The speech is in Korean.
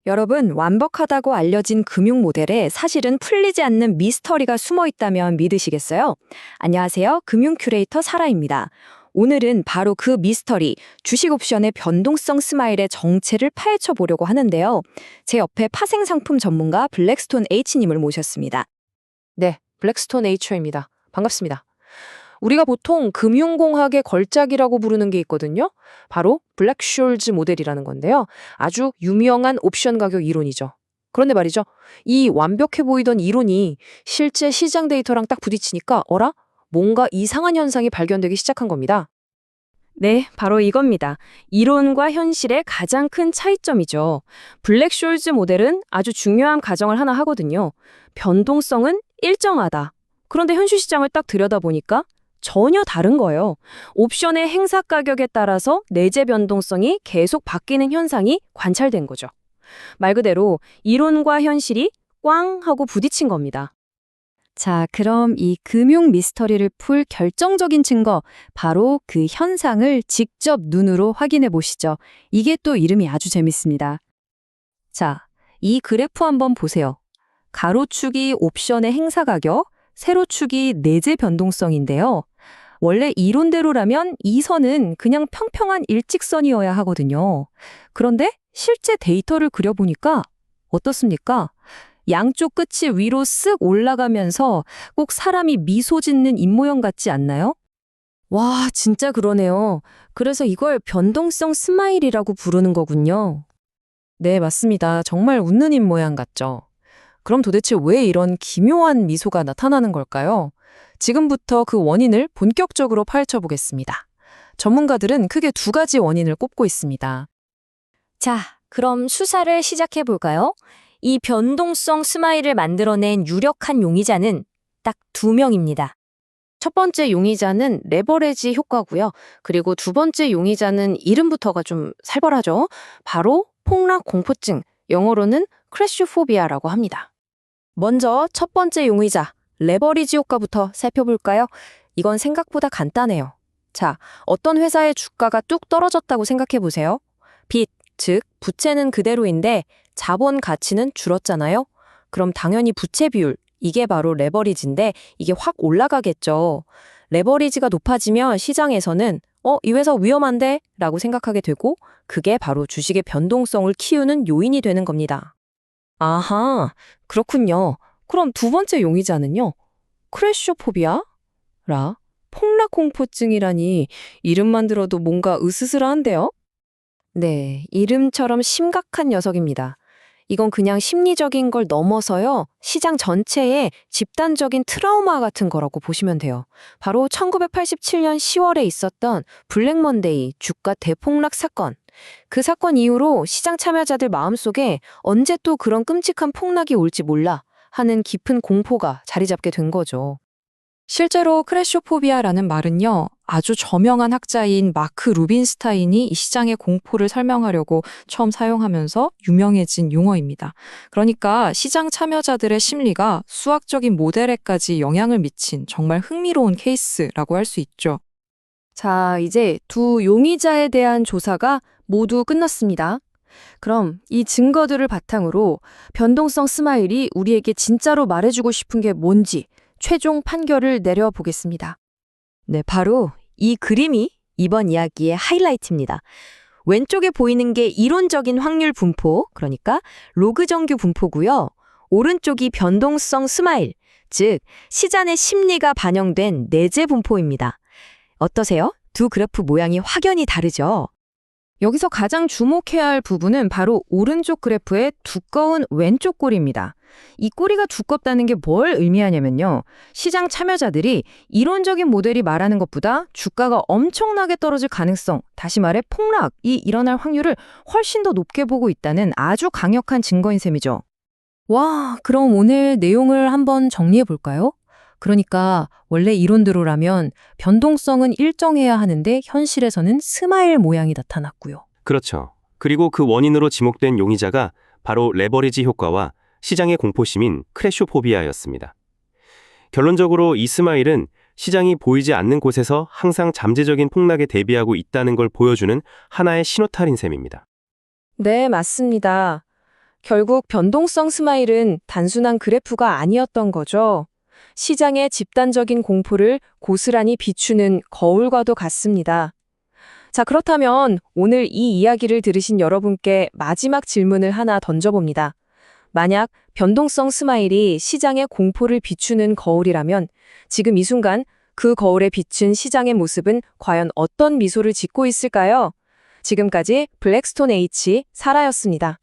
여러분, 완벽하다고 알려진 금융 모델에 사실은 풀리지 않는 미스터리가 숨어 있다면 믿으시겠어요? 안녕하세요. 금융 큐레이터 사라입니다. 오늘은 바로 그 미스터리, 주식 옵션의 변동성 스마일의 정체를 파헤쳐 보려고 하는데요. 제 옆에 파생 상품 전문가 블랙스톤 H님을 모셨습니다. 네, 블랙스톤 H입니다. 반갑습니다. 우리가 보통 금융공학의 걸작이라고 부르는 게 있거든요. 바로 블랙쇼얼즈 모델이라는 건데요. 아주 유명한 옵션 가격 이론이죠. 그런데 말이죠. 이 완벽해 보이던 이론이 실제 시장 데이터랑 딱 부딪히니까 뭔가 이상한 현상이 발견되기 시작한 겁니다. 네, 바로 이겁니다. 이론과 현실의 가장 큰 차이점이죠. 블랙쇼얼즈 모델은 아주 중요한 가정을 하나 하거든요. 변동성은 일정하다. 그런데 현실 시장을 딱 들여다보니까 전혀 다른 거예요. 옵션의 행사 가격에 따라서 내재 변동성이 계속 바뀌는 현상이 관찰된 거죠. 말 그대로 이론과 현실이 꽝 하고 부딪힌 겁니다. 자, 그럼 이 금융 미스터리를 풀 결정적인 증거, 바로 그 현상을 직접 눈으로 확인해 보시죠. 이게 또 이름이 아주 재밌습니다. 자, 이 그래프 한번 보세요. 가로축이 옵션의 행사 가격, 세로축이 내재 변동성인데요. 원래 이론대로라면 이 선은 그냥 평평한 일직선이어야 하거든요. 그런데 실제 데이터를 그려보니까 어떻습니까? 양쪽 끝이 위로 쓱 올라가면서 꼭 사람이 미소 짓는 입모양 같지 않나요? 와, 진짜 그러네요. 그래서 이걸 변동성 스마일이라고 부르는 거군요. 네, 맞습니다. 정말 웃는 입모양 같죠? 그럼 도대체 왜 이런 기묘한 미소가 나타나는 걸까요? 지금부터 그 원인을 본격적으로 파헤쳐 보겠습니다. 전문가들은 크게 두 가지 원인을 꼽고 있습니다. 자, 그럼 수사를 시작해 볼까요? 이 변동성 스마일을 만들어낸 유력한 용의자는 딱 두 명입니다. 첫 번째 용의자는 레버리지 효과고요. 그리고 두 번째 용의자는 이름부터가 좀 살벌하죠. 바로 폭락 공포증, 영어로는 크래쉬포비아라고 합니다. 먼저 첫 번째 용의자, 레버리지 효과부터 살펴볼까요? 이건 생각보다 간단해요. 자, 어떤 회사의 주가가 뚝 떨어졌다고 생각해 보세요. 빚, 즉 부채는 그대로인데 자본 가치는 줄었잖아요. 그럼 당연히 부채 비율, 이게 바로 레버리지인데 이게 확 올라가겠죠. 레버리지가 높아지면 시장에서는 이 회사 위험한데? 라고 생각하게 되고 그게 바로 주식의 변동성을 키우는 요인이 되는 겁니다. 아하, 그렇군요. 그럼 두 번째 용의자는요? 크래쇼포비아? 폭락공포증이라니 이름만 들어도 뭔가 으스스러한데요? 네, 이름처럼 심각한 녀석입니다. 이건 그냥 심리적인 걸 넘어서요. 시장 전체의 집단적인 트라우마 같은 거라고 보시면 돼요. 바로 1987년 10월에 있었던 블랙먼데이 주가 대폭락 사건. 그 사건 이후로 시장 참여자들 마음속에 언제 또 그런 끔찍한 폭락이 올지 몰라 하는 깊은 공포가 자리 잡게 된 거죠. 실제로 크래쇼포비아라는 말은요, 아주 저명한 학자인 마크 루빈스타인이 이 시장의 공포를 설명하려고 처음 사용하면서 유명해진 용어입니다. 그러니까 시장 참여자들의 심리가 수학적인 모델에까지 영향을 미친 정말 흥미로운 케이스라고 할 수 있죠. 자, 이제 두 용의자에 대한 조사가 모두 끝났습니다. 그럼 이 증거들을 바탕으로 변동성 스마일이 우리에게 진짜로 말해주고 싶은 게 뭔지 최종 판결을 내려보겠습니다. 네, 바로 이 그림이 이번 이야기의 하이라이트입니다. 왼쪽에 보이는 게 이론적인 확률 분포, 그러니까 로그 정규 분포고요. 오른쪽이 변동성 스마일, 즉 시장의 심리가 반영된 내재 분포입니다. 어떠세요? 두 그래프 모양이 확연히 다르죠? 여기서 가장 주목해야 할 부분은 바로 오른쪽 그래프의 두꺼운 왼쪽 꼬리입니다. 이 꼬리가 두껍다는 게 뭘 의미하냐면요. 시장 참여자들이 이론적인 모델이 말하는 것보다 주가가 엄청나게 떨어질 가능성, 다시 말해 폭락이 일어날 확률을 훨씬 더 높게 보고 있다는 아주 강력한 증거인 셈이죠. 와, 그럼 오늘 내용을 한번 정리해 볼까요? 그러니까 원래 이론대로라면 변동성은 일정해야 하는데 현실에서는 스마일 모양이 나타났고요. 그렇죠. 그리고 그 원인으로 지목된 용의자가 바로 레버리지 효과와 시장의 공포심인 크래쇼포비아였습니다. 결론적으로 이 스마일은 시장이 보이지 않는 곳에서 항상 잠재적인 폭락에 대비하고 있다는 걸 보여주는 하나의 신호탄인 셈입니다. 네, 맞습니다. 결국 변동성 스마일은 단순한 그래프가 아니었던 거죠. 시장의 집단적인 공포를 고스란히 비추는 거울과도 같습니다. 자, 그렇다면 오늘 이 이야기를 들으신 여러분께 마지막 질문을 하나 던져봅니다. 만약 변동성 스마일이 시장의 공포를 비추는 거울이라면 지금 이 순간 그 거울에 비춘 시장의 모습은 과연 어떤 미소를 짓고 있을까요? 지금까지 블랙스톤 H 사라였습니다.